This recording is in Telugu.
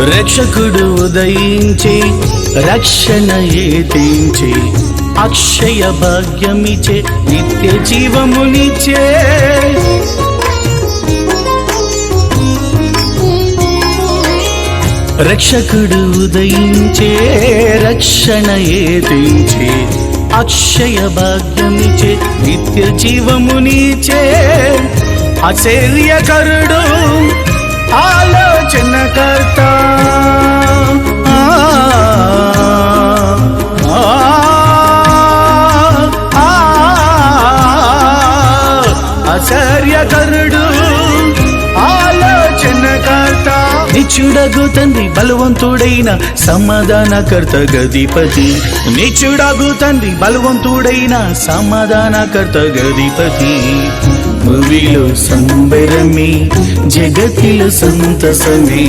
రక్షకుడు ఉదయించి రక్షణ ఏతించి అక్షయ భాగ్యమిచే నిత్య జీవమునిచే రక్షకుడు ఉదయించే రక్షణ ఏతించి అక్షయ భాగ్యమిచే నిత్య జీవమునిచే ఆశ్చర్యకరుడు ఆలోచనకర్త ఆశ్చర్యకరుడు ఆలోచనకర్త నిత్యుడగు తండ్రి బలవంతుడైన సమాధానకర్త గదిపతి నిత్యుడగు తండ్రి బలవంతుడైన సమాధానకర్త గదిపతి భూమిలో సంబరమే జగతిలో సంతసమే